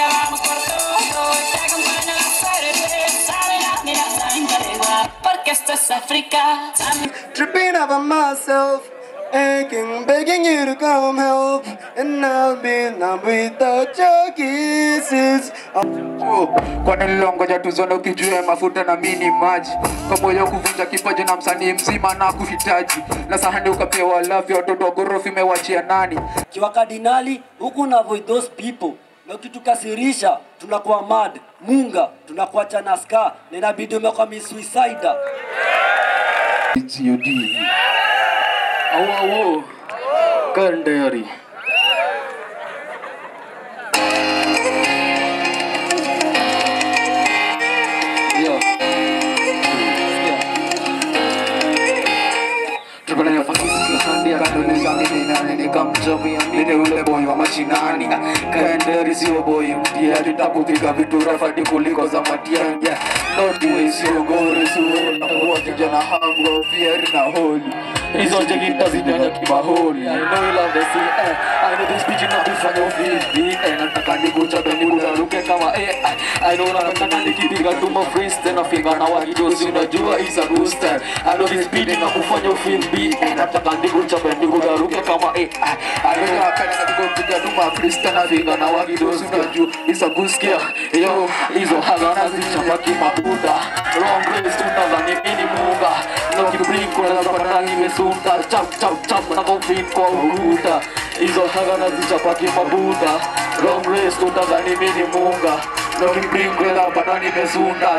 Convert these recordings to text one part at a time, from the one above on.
ahora vamos por todo. Te acompaña la suerte, sale la mirada integral, porque esto es África. Tripping over myself, aching, begging you to come help, and I'll be numb without your kisses. Kwa nilongo ja tuzono kijue mafuta na mini maji kwa moyo kuvunja kipaji na msanii mzima na kuhitaji na sahani ukapewa love ya watoto gorofi mewachia nani kiwa kardinali huku na avoid those people na ukitukasirisha tunakuwa mad munga tunakuwa chanaska na inabidi umekuwa suicide. It's your D. Awo Kandari. Triple F dia kanuliza nini nikamjomia mimi ule boy wa mashinani Kandari sio boy mtia tutakupiga vitu rafadi kuliko za matianga not ways you go resume kwa kijana hango fear na holy hizo jigita zidanya kibaholi I know you love the sea I know this bitch na kufanya ufili nataka nikuchape nikuruke kama I know nataka nikipiga tuma freestyle na finger na wakidosi unajua is a booster I know this bitch na kufanya ufili nataka nikuchape nikuruke kama I know nataka nikupiga tuma freestyle na finger na wakidosi unajua is a booster yo hizo hagana zichapa kimabuda long race tunadhani mini munga no kibring kwa zapata nimesunda chap na conflict kwa ukuta hizo hagana zichapa kimabuda long race tunadhani mini munga no kibring kwa zapata nimesunda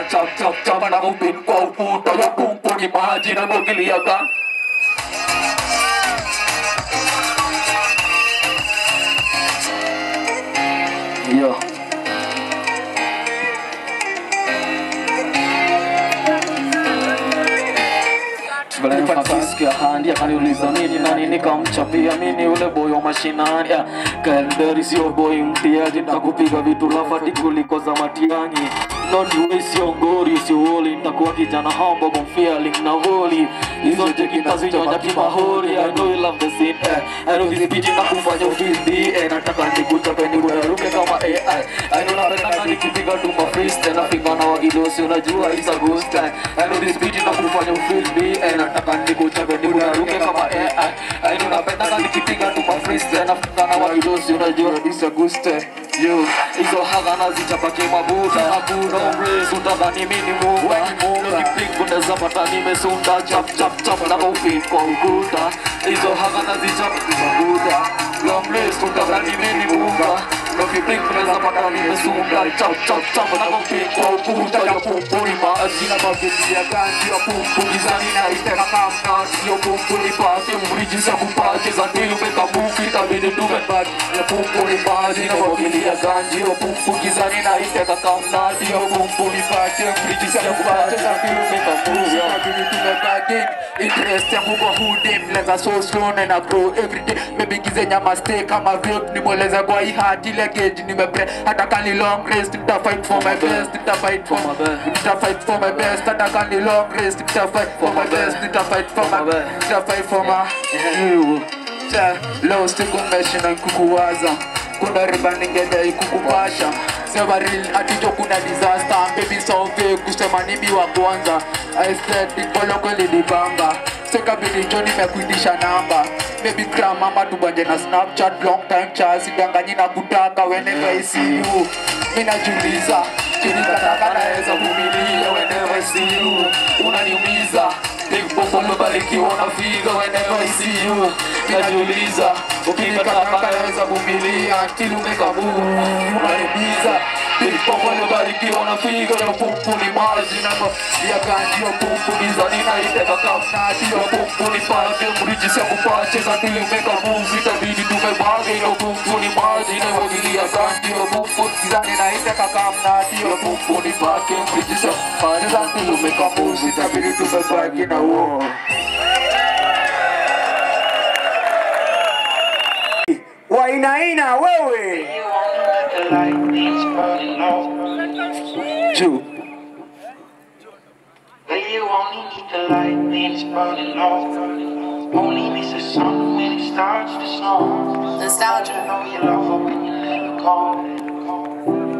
chap na conflict kwa ukuta ya pumpo ni maji na mogili ya gang yo Nilipatisikia handi akaniuliza nini nani nikamchapia mimi ule boy wa mashinani Kandari sio boy mtiaji nitakupiga vitu rafati kuliko za matiangi not way sio ngori sio woli nitakuwa kijana humble but feeling na voli hizo jekita zijoja kimahori I know you love the scene I know this bitch na kufanya ufili nataka nikuchape nikuruke kama I know nataka nikipiga tuma freestyle na finger na wakidosi unajua is a ghost I know this bitch na kufanya ufili nataka nikuchape nikuruke kama I know nataka nikipiga tuma freestyle na finger na wakidosi unajua is a ghost yo hizo hagana zichapa kimabuda abuda umresu utadhani mini munga nikipingu nezapata nimesunda chap na ufit kwa ukuta hizo hagana zichapa kimabuda umresu utadhani mini munga nikipingu nezapata nimesunda chap na ufit kwa ukuta ya pumpuni maazina magelia ganji ya pumpu gizani na iteka kamnati ya pumpu nipake mrijisa kupake za nilupeka mufi tabidi tumebaki ya pumpuni maazina magelia ganji yo pumpu gizani na iteka kamnati yo pumpu nipake mrijisa kupake za nilupeka mufi tabidi tumebaki interest ya mbuko hudim lenza so slow na grow everyday maybe gize nyama steak kama vape nimweleze kwa hii hati legage nimepre hata kani long race nita fight for my best nita fight for my best hata kani long race nita fight for my best nita fight for my you low stick umesha na kukuwaza kuna riba ningedai kukupasha sema real atijo kuna disaster baby solve kusema nibi wa kwanza I said ikolo kweli libamba seka bidi Johnny mekuitisha namba maybe gram mama tubanje na Snapchat long time chasi danganyi na kutaka whenever I see you mina juliza chini kataka naeza kumilia whenever I see you unaniumiza big bombo mbarikiwa na figa whenever I see you mina juliza ukinikataka naeza kumilia till umekabu unaniumiza big bombo mbarikiwa na figa ya pumpu ni maji na ya ganji ya pumpu gizani na iteka kamnati ya pumpu ni pake mrijisa kupache za till umekabu itabidi tumebage ya pumpu ni maji na wagilia ganji ya pumpu gizani na iteka kamnati ya pumpu ni pake mrijisa kupache za till umekabu itabidi tumebage na uo Wainaina wewe Ju You only need the light when it's burning off. Only miss the sun when it starts to snow. Nostalgia. Know you love her when you let her go.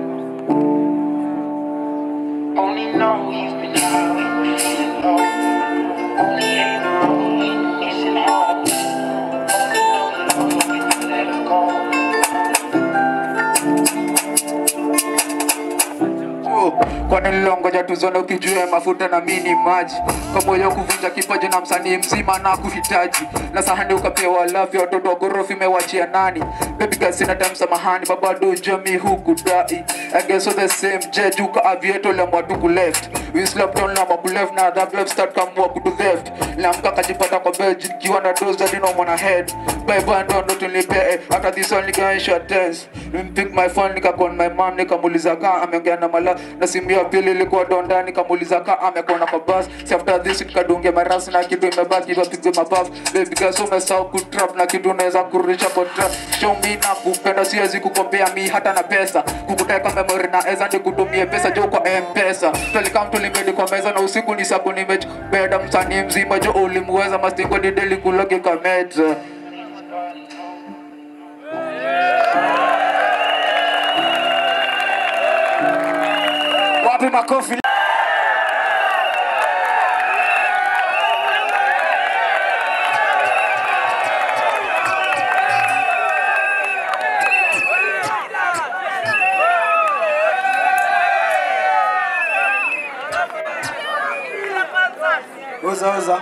bro. Kwa nilongoja tuzone ukijua mafuta na mini maji. Kwa moyo kuvunja kipaji na msanii mzima na kuhitaji. Na sahani ukapewa love watoto wa gorofi mewachia nani. Baby girl sina time samahani baba do jami huku dai. I guess all the same judge uka avieto la mwatu left. We slept on lama ku left na that left start come walk to left. Lamka kajipata kwa bed nikiwa na dose that didn't wanna head. By band on not only pay after this only guy shot dance. Pick my phone nikakon my mom nikamuliza ka ameongea na mala na simu ya pili ilikuwa donda nikamuliza ka amekona kwa bus. Si after this nikadunge marasi na kitu imebaki wapige mabafu. Baby girl so umesahau kutrap na kitu unaweza kurudisha kwa trap. Show me na kupenda siwezi kukombea mi hata na pesa. Kukuteka memory na eza ndikutumie pesa jo kwa M-Pesa. Tulikam tulimedi kwa meza na usiku ni sabu nimebeda msanii mzima jo ulimuweza mastingo ni deli kuloge kameta. Wapi makofi? Oza.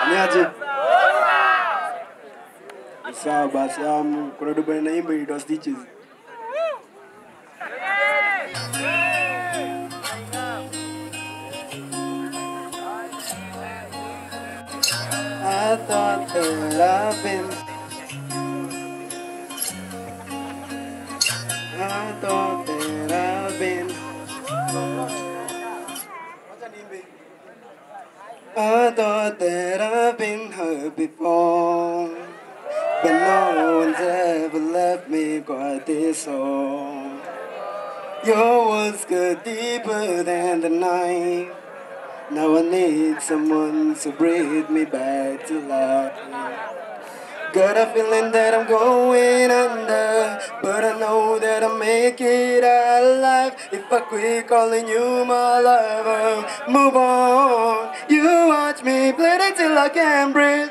Niaje? Sawa basi, kuna dobo naimba inaitwa Stitches. I thought that I've been I thought that I've been hurt before, but no one's ever left me quite this long. Your words cut deeper than the night. Now I need someone to breathe me back to life. Got a feeling that I'm going under, but I know that I'll make it out alive if I quit calling you my lover. Move on, you watch me bleeding till I can't breathe,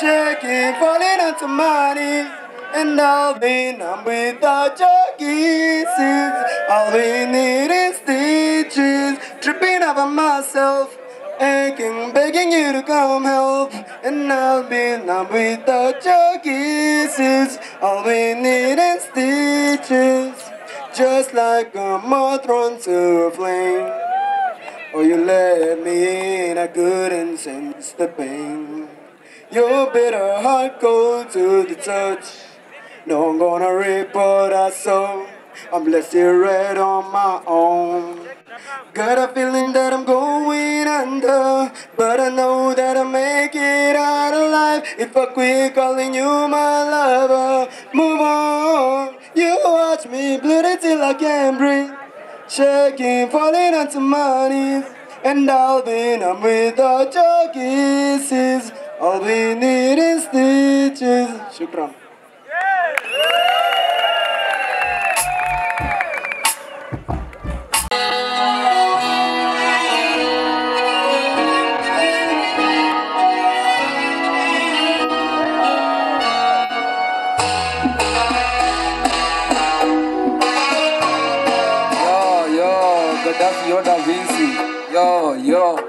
shaking, falling onto my knees. And I'll be numb without your kisses. All we need is stitches, tripping over myself, aching, begging you to come help. And I'll be numb without your kisses. All we need is stitches, just like a moth thrown to a flame. Oh, you let me in, I couldn't sense the pain. Your bitter heart cold to the touch. No, I'm gonna rip what I sow. I'm left here red on my own. Got a feeling that I'm going under, but I know that I'll make it out alive if I quit calling you my lover. Move on, you watch me bleed till I can't breathe, shaking, falling onto my knees. And I'll be numb without your kisses. All we need is stitches. Shukran. Gaddafi Yoda Vinci. Yo.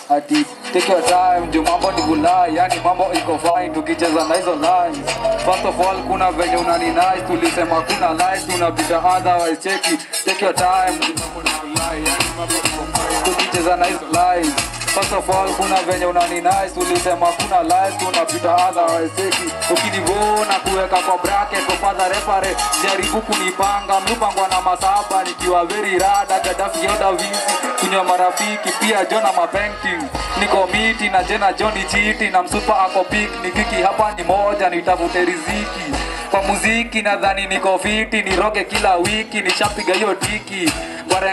Ati take your time, juu mambo ni bulai, yani mambo iko fine tukicheza na hizo lines. First of all kuna venye unani nice, tulisema kuna lies, tunapita otherwise cheki. Take your time, juu mambo ni bulai, yani mambo iko fine tukicheza na hizo lines. First of all kuna venye unani nice, tulisema kuna lies, tunapita otherwise cheki. Ukinivona kuweka kwa bracket kwa father refere, jaribu kunipanga, mlupangwa na masaba nikiwa very rada. Gaddafi Yoda Vinci, kunywa marafiki pia Jona mapainting. Niko miti na jena Johnny chiti na msupa ako pick. Nikiki hapa ni moja nitafute riziki. Kwa muziki nadhani niko fiti, niroge kila wiki, nishapiga hiyo tiki.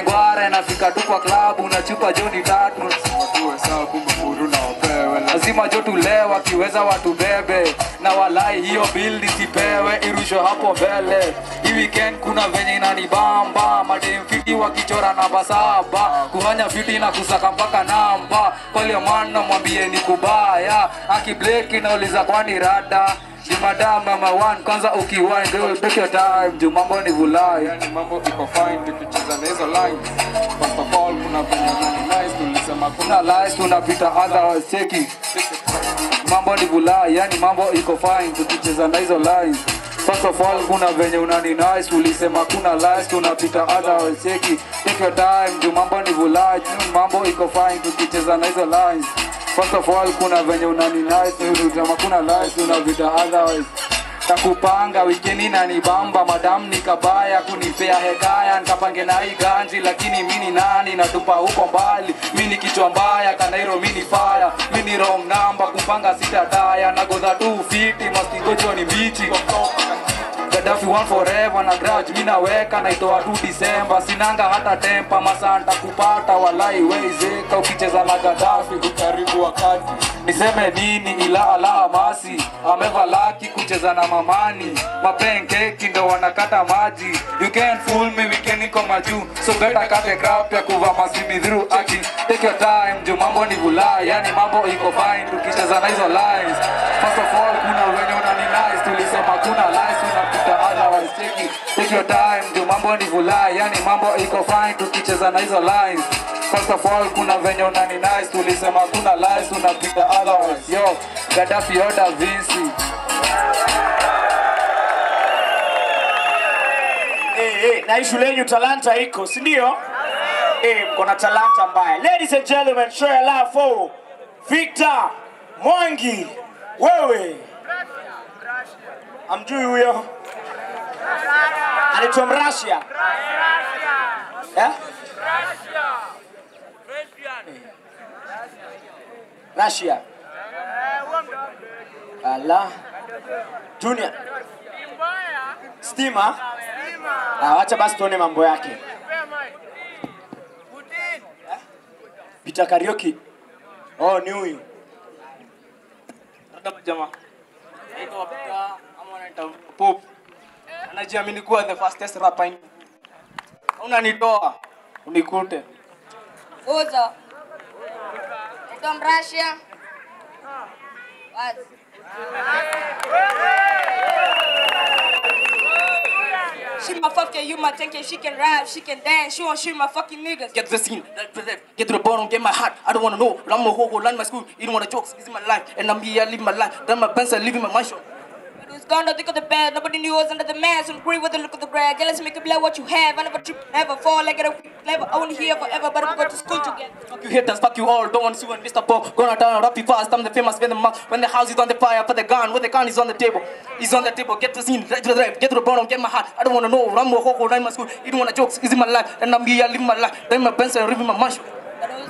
Ngware nafika tu kwa klabu na chupa Johnny tatu. Watu hesabu mburu na upewe lazima jo tulewa kiweza watu bebe na walai hiyo bill nisipewe irusho hapo mbele. Hii weekend kuna venye inanibamba madem fiti wakichora namba 7 kufanya fiti na kusaka mpaka namba pale mwana mwambie ni kubaya akibleki nauliza kwani rada ni madam mama one kwanza ukiwine girl take your time juu mambo ni vulai yani mambo iko fine tukicheza na hizo lines. First of all kuna venye ni nice tulisema kuna lies tunapita otherwise cheki mambo ni vulai yani mambo iko fine tukicheza na hizo lines. First of all kuna venye unani nice ulisema kuna lies tunapita otherwise cheki take your time juu mambo ni vulai mambo iko fine tukicheza na hizo lines. First of all kuna venye unani nice ulisema kuna lies tunapita otherwise takupanga wikendi na nibamba madam nikabaya kunipea hekaya nikapange na hii ganji lakini mini nani natupa huko mbali mini kichwa mbaya kanairo mini fire mini wrong number kupanga sita taya na godha 250 mastingojo ni bichi Gaddafi one forever na grudge mina weka na itoa 2 December sinanga hata tempa masanta kupata walai weizeka ukicheza na Gaddafi ukaribu wakati niseme nini ila ala masi ameva laki kucheza na mamani mapancake ndo wanakata maji you can't fool me weekend niko maju so better kate crap ya kuva masimi through aki take your time juu mambo ni vulai yani mambo iko fine tukicheza na hizo lines. First of all kuna wenye unani nice tulisema kuna lies unapita otherwise cheki take your time juu mambo ni vulai yani mambo iko fine tukicheza na hizo lines. First of all kuna venye unani nice tulisema kuna lies unapita otherwise yo Gaddafi order Vinci na shule yenu talanta iko si ndio? Mko na talanta mbaya. Ladies and gentlemen, show your love for Victor Mwangi. Wewe amjui huyo? Anaitwa Mrashia. Eh? Russia. Allah. Junior. Stima. Wacha basi tuone mambo yake. Peter Karaoke. Oh, ni huyu. Ndio jamaa. Naitwa Peter ama naitwa Pop. Anajiamini kuwa the fastest rapper. Unanitoa unikute. Uzo. From Russia. What? She my fucking you my tank she can rap, she can dance, she won't shoot my fucking niggas. Get to the scene, get to the bottom, get my heart. I don't wanna know, but I'm a ho land my school. You don't wanna jokes, this is my life, and I'm here, I live my life. Done my pencil, living my mansion. It's gone, don't think of the bed. Nobody knew I was under the mask. Don't agree with the look of the brag. Jealous make it be like what you have. I never trip, never fall. Like it never. I won't hear forever, but we go to school together. Fuck you haters, fuck you all. Don't want to see when Mr. Paul. Gonna turn rap fast. I'm the famous when the mark. When the house is on the fire, put the gun. When the gun is on the table, he's on the table. Get to the scene, right to the drive, get to the bottom, get my heart. I don't wanna know. Rambo, Hoko, run my school. You don't wanna jokes. This is my life, and I'm here, I live my life. Then my pencil, living my mansion.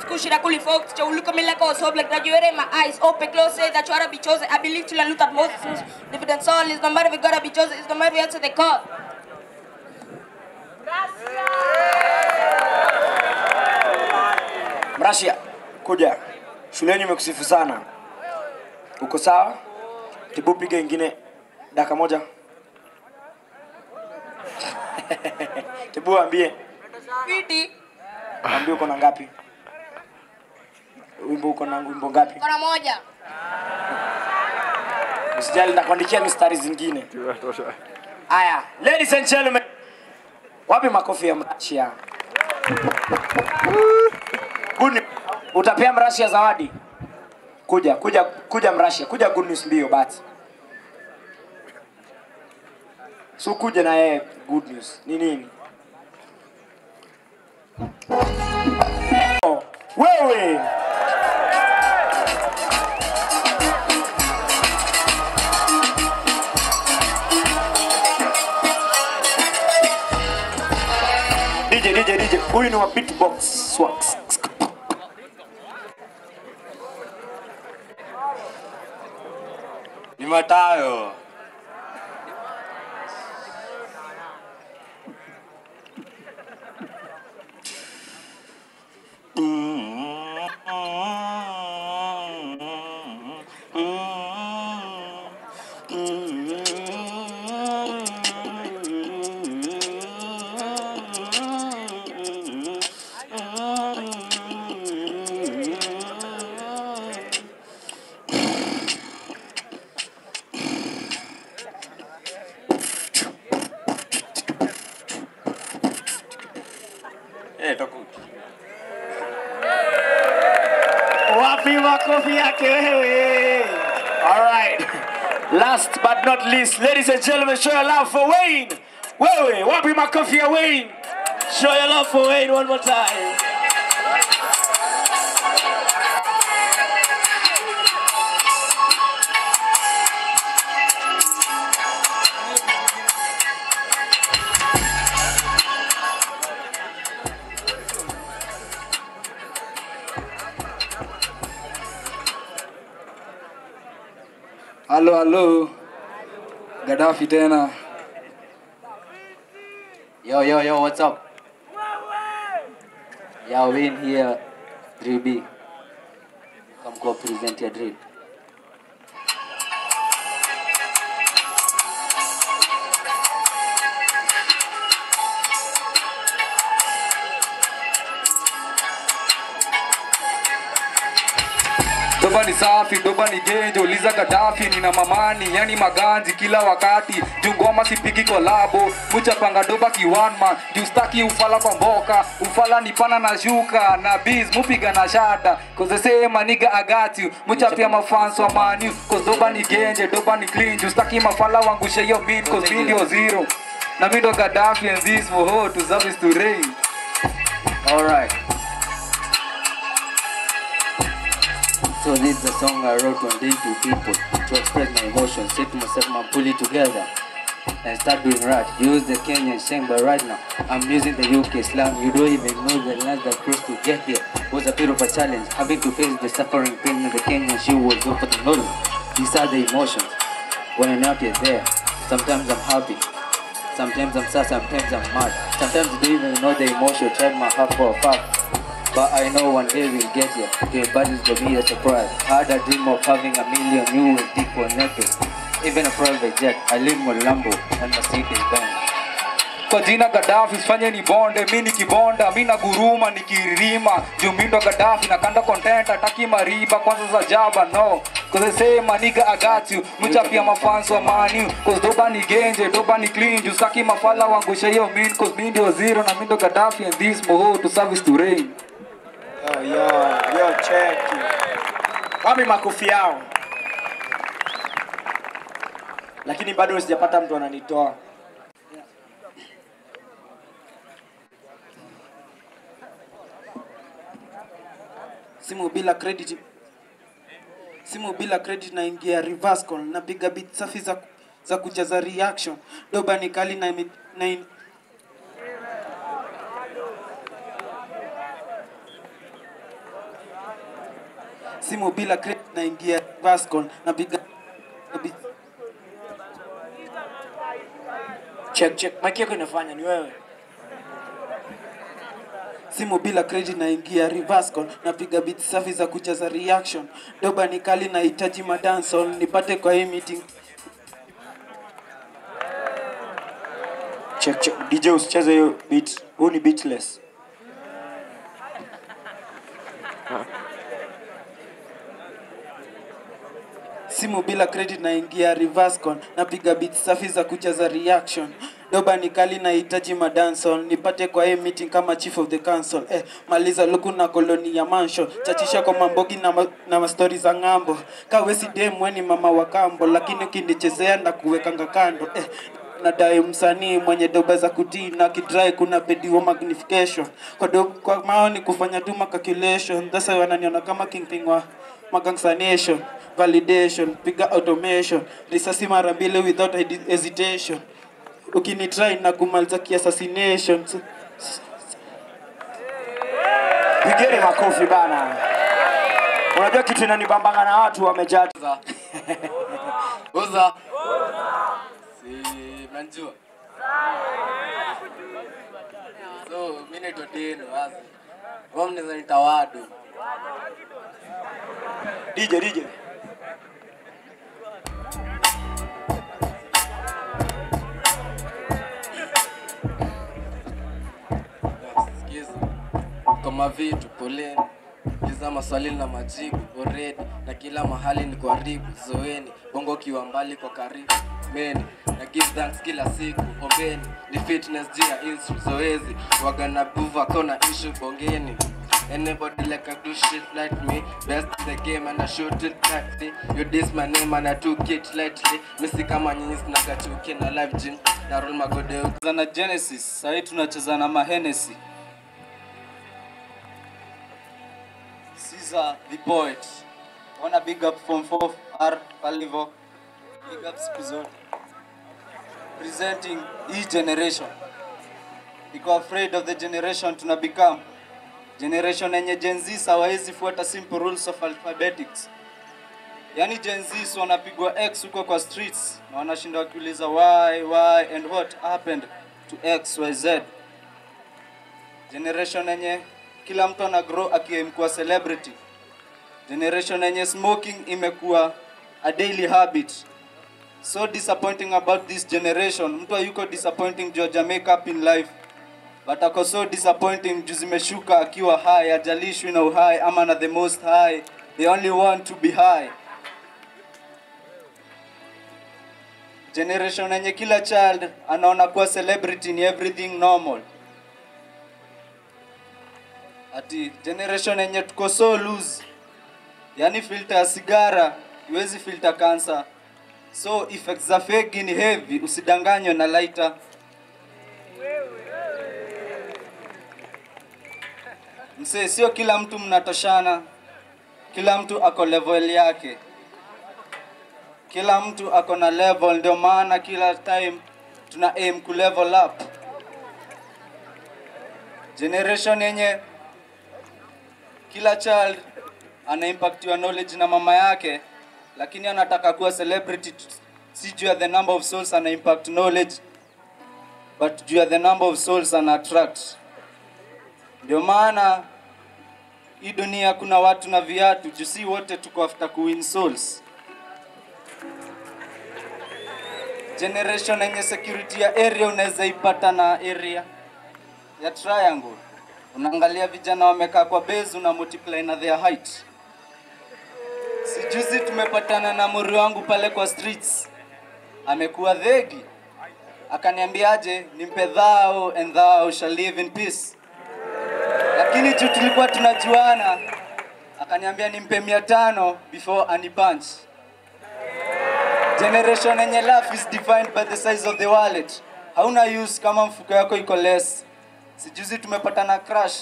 School shit, I call folks. You look at me like I was hope like graduated. My eyes open, close, say that you ought to be chosen. I believe till I look at Moses. Dividends all is no matter we gotta be chosen. It's no matter we answer the call. Mrashia, kuja. Shuleni nimekusifu sana. Uko sawa? Tibu piga ingine dakika moja. Tibu ambie. Fiti. Ambie uko na ngapi? Wimbo uko na wimbo ngapi? Kona moja. Usijali nakuandikia mistari zingine. Aya, ladies and gentlemen. Wapi makofi ya Mrashia? Good. Utapea Mrashia zawadi. Kuja Mrashia. Kuja good news mbio basi. So kuja na yeye good news. Ni nini? Oh, wewe. DJ. Huyu ni wa beatbox swax. Ni Matayo. Wapi makofi yake wewe. All right. Last but not least, ladies and gentlemen, show your love for Wayne. Wewe, wapi makofi ya Wayne. Show your love for Wayne one more time. Halo, Gaddafi tena. Yo, what's up? Yeah, Wayne here, 3B. Come go present your drill. Doba ni safi, doba ni genjo, uliza Gaddafi nina mamani, yani maganzi kila wakati, jungoma sipiki kolabo, mucha panga doba ki one man, justaki ufala kwa mboka, ufala ni pana na shuka, na biz mupiga na shata, cause the same nigga I got you, mucha pia mafans wa manu, cause doba ni genje, doba ni clean, justaki mafala wangushe yo mean, cause mean yo zero, na mindo Gaddafi and this for ho to service to rain. Alright. So this is the song I wrote one day to people to express my emotions, say to myself, man, pull it together and start doing right. Use the Kenyan slang, but right now I'm using the UK slang. You don't even know the lines that crossed to get here. Was a bit of a challenge, having to face the suffering pain in the Kenyan she was over the knowledge. These are the emotions when I'm not yet there. Sometimes I'm happy, sometimes I'm sad, sometimes I'm mad. Sometimes you don't even know the emotion, tried my heart for a fact. But I know one day we'll get here. Okay, but it's gonna be a surprise. I had a dream of having a million new and deep connected. Even a private jet. I live with Lambo and Mercedes Benz. Kwa jina Gaddafi sifanye ni bonde, mini kibonda, mina guruma nikiririma, jumindo Gaddafi na kanda content ataki mariba kwanza za jaba no. Cause they say my nigga I got you, mucha pia mafans wa manu, cause doba ni genje, doba ni clean, jusaki mafala wangusha yo mean, cause mi ndio zero na mindo Gaddafi and this moho to service to rain. Yo, check. Wapi makofi yao. Lakini bado sijapata mtu ananitoa. Simu bila credit na ingia reverse call, napiga beat safi za kujaza reaction. Doba ni kali na Simu bila credit na ingia reverse call, napiga beat. Check. Mic yako inafanya ni wewe. Simu bila credit na ingia reverse call, napiga beat safi za kujaza reaction. Doba ni kali na hitaji madancehall, nipate kwa hii meeting. Check. DJ usicheze hiyo beat. Huu ni beatless. Simu bila credit na ingia reverse call, napiga beat safi za kujaza reaction. Doba ni kali na hitaji madancehall, nipate kwa hii meeting kama chief of the council. Maliza luku na koloni ya mansion, chachisha kwa mambogi na mastori za ngambo. Kawesi dem weni mama wa kambo, lakini ukinichezea na kuwekanga kando. Nadai msanii mwenye doba za kutii na kidrai kuna pediwa magnification. Kwa maoni kufanya tu calculation, that's why wananiona kama kingping wa magangsta nation. Validation, piga automation, risasi mara mbili without hesitation. Ukinitry na kumaliza assassination. Pigeni makofi bana. Unajua kitu inanibambanga na watu wamejaa. Oza. Si mnajua. So, mimi naitwa Deno wazi. Wao mnaweza nitawado. DJ. Kama vitu poleni, liza maswali na majibu already, na kila mahali ni karibu. Zoeni bongo kiwa mbali kwa karibu meni, na give thanks kila siku ombeni. Ni fitness jia instru zoezi, wagana buva kona issue bongeni. Anybody like I do shit like me. Best in the game and I shoot it tightly. You diss my name and I took it lightly. Missy kama nyinyi sinagachuki na live gym. Na roll my god out. Zana Genesis, sahi tunacheza na Mahenesi. Caesar the poet. Wanna big up from 4R Palivo. Big up siku zote. Presenting each generation. Because afraid of the generation tuna become. Generation yenye Gen Z hawawezi fuata simple rules of alphabetics. Yani Gen Z wanapigwa X huko kwa streets na wanashinda wakiuliza why and what happened to X, Y, Z. Generation yenye kila mtu ana grow akiwa celebrity. Generation yenye smoking imekuwa a daily habit. So disappointing about this generation. Mtu yuko disappointing Georgia make up in life. But ako so disappointing juu zimeshuka akiwa high, hajalishwi na uhai ama na the most high. They only want to be high. Generation yenye kila child anaona kuwa celebrity ni everything normal. Ati generation yenye tuko so loose. Yani filter ya sigara, iwezi filter cancer. So effects za fake ni heavy, usidanganywe na lighter. Mse, sio kila mtu mnatoshana. Kila mtu ako level yake. Kila mtu ako na level, ndio maana kila time tuna aim ku level up. Generation yenye kila child ana impact your knowledge na mama yake, lakini anataka kuwa celebrity si juu ya the number of souls ana impact knowledge, but juu ya the number of souls ana attract. Ndio maana hii dunia kuna watu na viatu, juu si wote tuko after ku win souls. Generation yenye security ya area unaweza ipata na area ya triangle. Unaangalia vijana wamekaa kwa base, una multiply na their height. Sijuzi tumepatana na muri wangu pale kwa streets. Amekuwa dhegi. Akaniambiaje nimpe thou and thou shall live in peace. Lakini juu tulikuwa tunajuana, akaniambia nimpe 500 before anipunch. Generation yenye life is defined by the size of the wallet. Hauna use kama mfuko yako iko less. Sijuzi tumepatana crush.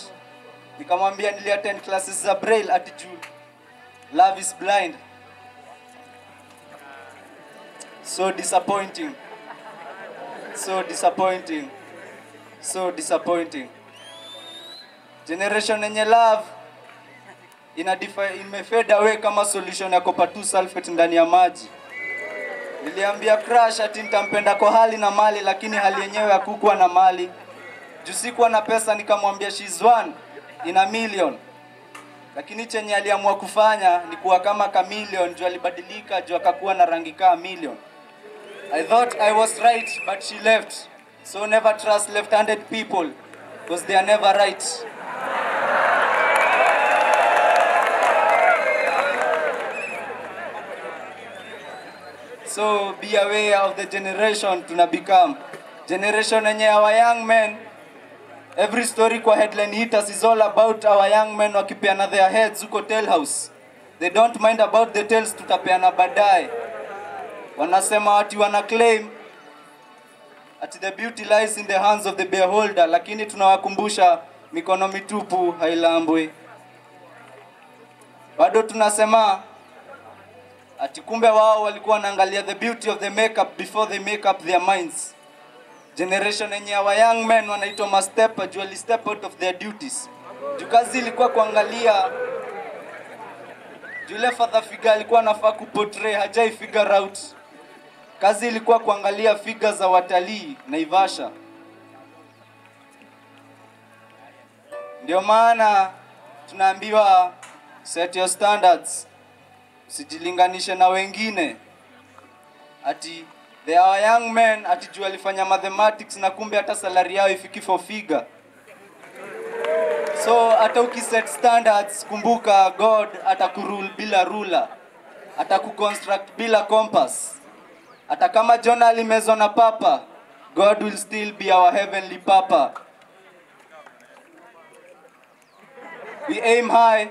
Nikamwambia niliattend classes za braille ati juu love is blind. So disappointing. So disappointing. So disappointing. Generation yenye love imefade away kama solution ya copper 2 sulfate ndani ya maji. Niliambia crush ati nitampenda kwa hali na mali, lakini hali yenyewe hakukuwa na mali. Juu sikuwa na pesa, nikamwambia she's one in a million. Lakini chenye aliamua kufanya ni kuwa kama chameleon, juu alibadilika, juu akakuwa na rangi kama million. I thought I was right, but she left. So never trust left-handed people, because they are never right. So be aware of the generation tuna become. Generation yenye our young men, every story kwa headline hitters is all about our young men wakipeana their heads huko tail house. They don't mind about the tails tutapeana baadaye. Wanasema ati wana claim ati the beauty lies in the hands of the beholder, lakini tunawakumbusha mikono mitupu hailambwi. Bado tunasema ati kumbe wao walikuwa wanaangalia the beauty of the makeup before they make up their minds. Generation yenye our young men wanaitwa mastepa, juu wali step out of their duties. Juu kazi ilikuwa kuangalia, juu ile father figure alikuwa anafaa kuportray, hajai figure out. Kazi ilikuwa kuangalia figure za watalii Naivasha. Ndio maana tunaambiwa set your standards. Usijilinganishe na wengine. Ati they are young men, ati juu alifanya mathematics na kumbe hata salary yao ifiki 4 figure. So hata ukiset standards, kumbuka God atakurule bila ruler. Atakuconstruct bila compass. Hata kama Jonah alimezwa na papa, God will still be our heavenly papa. We aim high.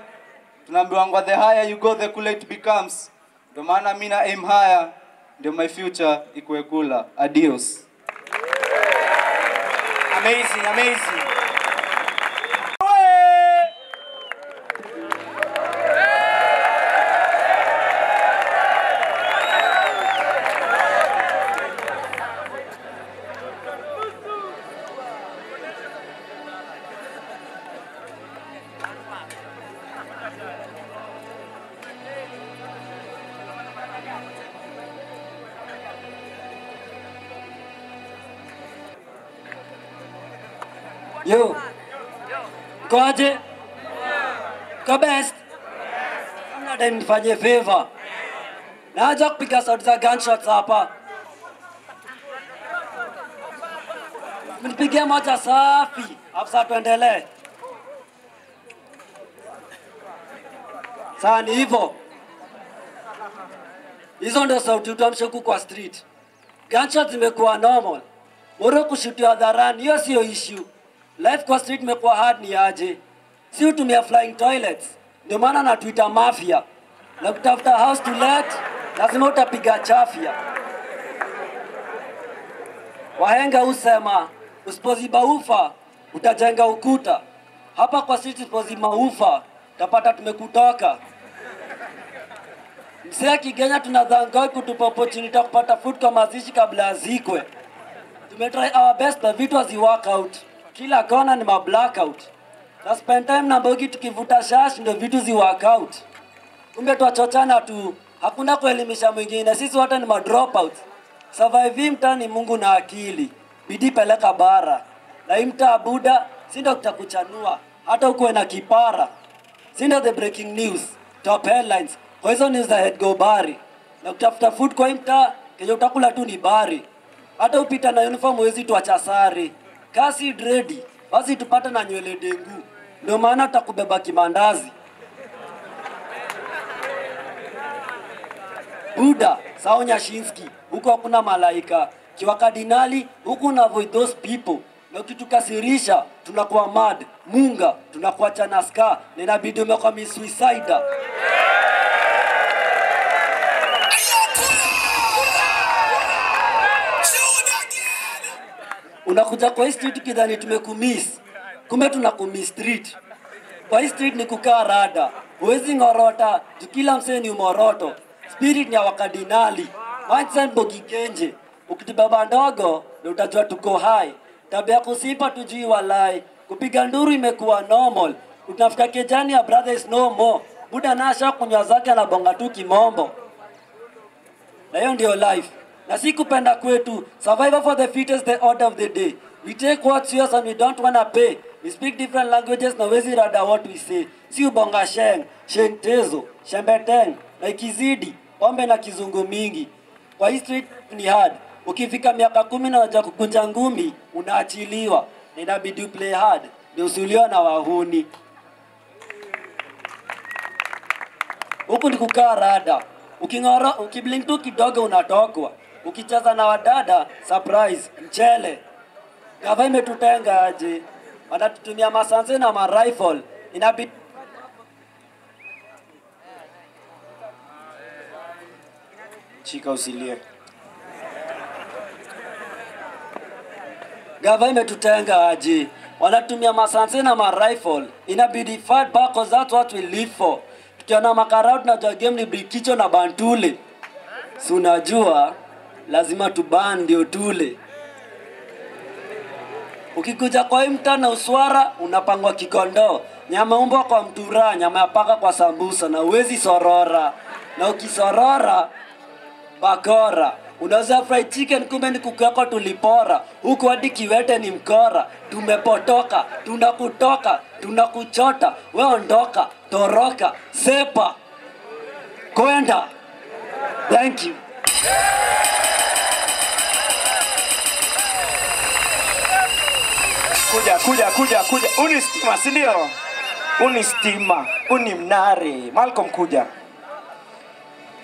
Tunaambiwa the higher you go the cooler it becomes. Ndio maana mimi na aim higher, ndio my future ikuwe cooler. Adios. Amazing, amazing. Yo. Kwaje? Kwa best? Mnadai nifanye favor. Naja kupiga sauti za gunshots hapa. Mnipigie moja safi. Hapa tuendelee. Sasa ni hivyo. Hizo ndio sauti utamshuku kwa street. Gunshots zimekuwa normal. Bora kushutia hadharani, hiyo sio issue. Life kwa street imekuwa hard ni aje. Si utumia flying toilets. Ndio maana na Twitter mafia. Na kutafuta house to let, lazima utapiga chafia. Wahenga husema, usipoziba ufa, utajenga ukuta. Hapa kwa street usipoziba ufa, utapata tumekutoka. Msea Kigenya tunadhanga kutupa opportunity ya kupata food kwa mazishi kabla azikwe. Tumetry our best but vitu hazi work out. Kila kona ni ma blackout. Na spend time na Mbogi tukivuta shash ndio vitu zi work out. Kumbe tuachochana tu, hakuna kuelimisha mwingine, sisi wote ni ma dropouts. Survive mtani Mungu na akili. Bidii peleka bara. Na imta Buda, si ndio kutakuchanua, hata ukuwe na kipara. Si ndio the breaking news, top headlines. Kwa hizo news za head go bari. Na kutafuta food kwa imta, kenye utakula tu ni bari. Hata upita na uniform wezi tuacha sare. Kasi dready, basi tupata na nywele dengu. Ndio maana tutakubeba kimandazi. Buda, Sao Nyashinski, huku hakuna malaika. Kiwa kardinali, huku na avoid those people. Na ukitukasirisha, tunakuwa mad, munga, tunakuwa chanaska, na inabidi umekuwa misuicida. Unakuja kwa hii street kidhani tumekumiss. Kumbe tunakumiss street. Kwa hii street ni kukaa rada. Huwezi ngorota, tukila msee ni umoroto. Spirit ni ya wakadinali. Mindset Mbogi Kenje. Ukitibaba ndogo, ndio utajua tuko high. Tabia kusipa tujui walai. Kupiga nduru imekuwa normal. Utafika kejani ya brothers no more. Buda nasha kunywa zake anabonga tu kimombo. Na hiyo ndio life. Na si kupenda kwetu, survival for the fittest, the order of the day. We take what's yours and we don't wanna pay. We speak different languages na wezi rada what we say. Si ubonga sheng, sheng tezo, shembeteng, na ikizidi, ombe na kizungu mingi. Kwa hii street ni hard. Ukifika miaka 10 na waja kukunja ngumi, unaachiliwa. Na inabidi play hard, ndio usiuliwa na wahuni. Huku ni kukaa rada. Ukingora, ukiblink tu kidogo unatokwa. Ukicheza na wadada, surprise, mchele. Gava imetutenga aje. Wanatutumia masanse na ma rifle. Inabidi Chika usilie. Gava imetutenga aje. Wanatumia masanse na ma rifle. Inabidi fight back cause that's what we live for. Tukiona makarao tunajua game ni brikicho na bantule. Si unajua lazima tuban ndio tule. Ukikuja kwa mta na uswara unapangwa kikondo. Nyama umbo kwa mtura, nyama ya paka kwa sambusa na uwezi sorora. Na ukisorora bakora. Unauza fried chicken kumbe ni kuku yako tulipora. Huku hadi kiwete ni mkora. Tumepotoka, tunakutoka, tunakuchota. We ondoka, toroka, sepa. Kwenda. Thank you. Kuja. Unistima, si ndio? Unistima, unimnare. Malcolm kuja.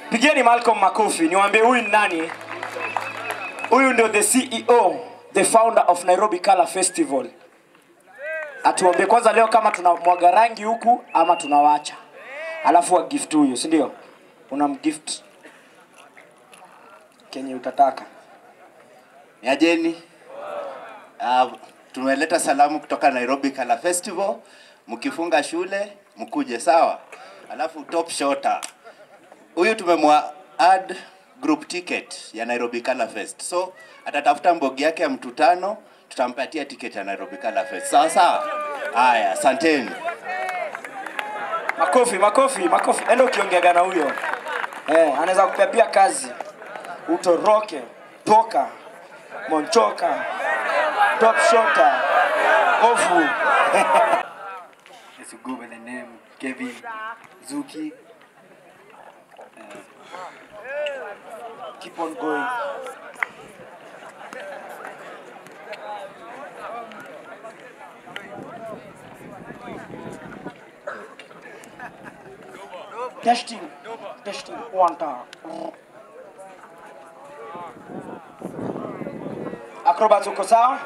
Pigeni Malcolm makofi, niwaambie huyu ni nani? Huyu ndio the CEO, the founder of Nairobi Color Festival. atuambie kwanza leo kama tunamwaga rangi huku ama tunawacha. Alafu wa gift huyo, si ndio? Unamgift kenye utataka. Niajeni. Tumeleta salamu kutoka Nairobi Color Festival. Mkifunga shule, mkuje sawa. Alafu top shotter. Huyu tumemwa add group ticket ya Nairobi Color Fest. So atatafuta mbogi yake ya mtu 5, tutampatia ticket ya Nairobi Color Fest. Sawa sawa. Haya, asanteni. Makofi. Enda ukiongea na huyo. Anaweza kupea pia kazi. Utoroke, toka, monchoka, top shotter, ofu. Let's go by the name Kevin Zuki. Keep on going. Testing. 1 time. Acrobats uko sawa?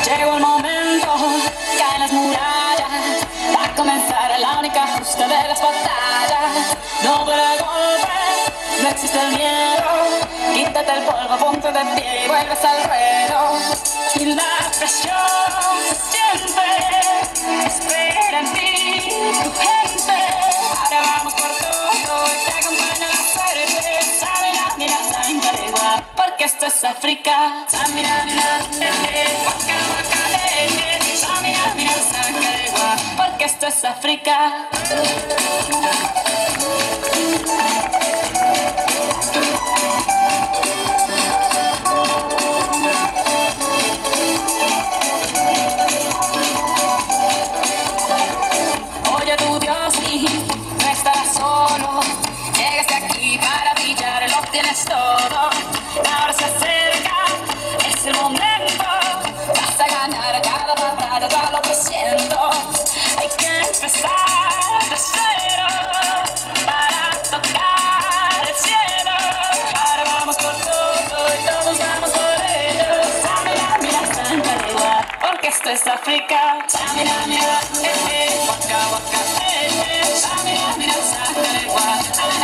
Llegó el momento, caen las murallas, va a comenzar la única justa de las batallas. No duele golpe, no existe el miedo, quítate el polvo, ponte de pie y vuelves al ruedo. Y la presión siempre espera en ti, tu gente. Ahora vamos por todo y te acompaña la suerte. Samina, mira, Samina, porque esto es África. Samina, mira, waka, waka, Samina, mira, Samina, porque esto es África. Oye tu Dios y no estarás solo. Llegaste aquí para brillar, lo tienes todo. Ahora se acerca, es el momento. Vas a ganar cada batalla, ya lo presiento. Hay que empezar de cero para tocar el cielo. Ahora vamos por todo y todos vamos por ello. Samina, mira, Samina, porque esto es África. Samina, mira, waka, waka, Samina, mira, Samina,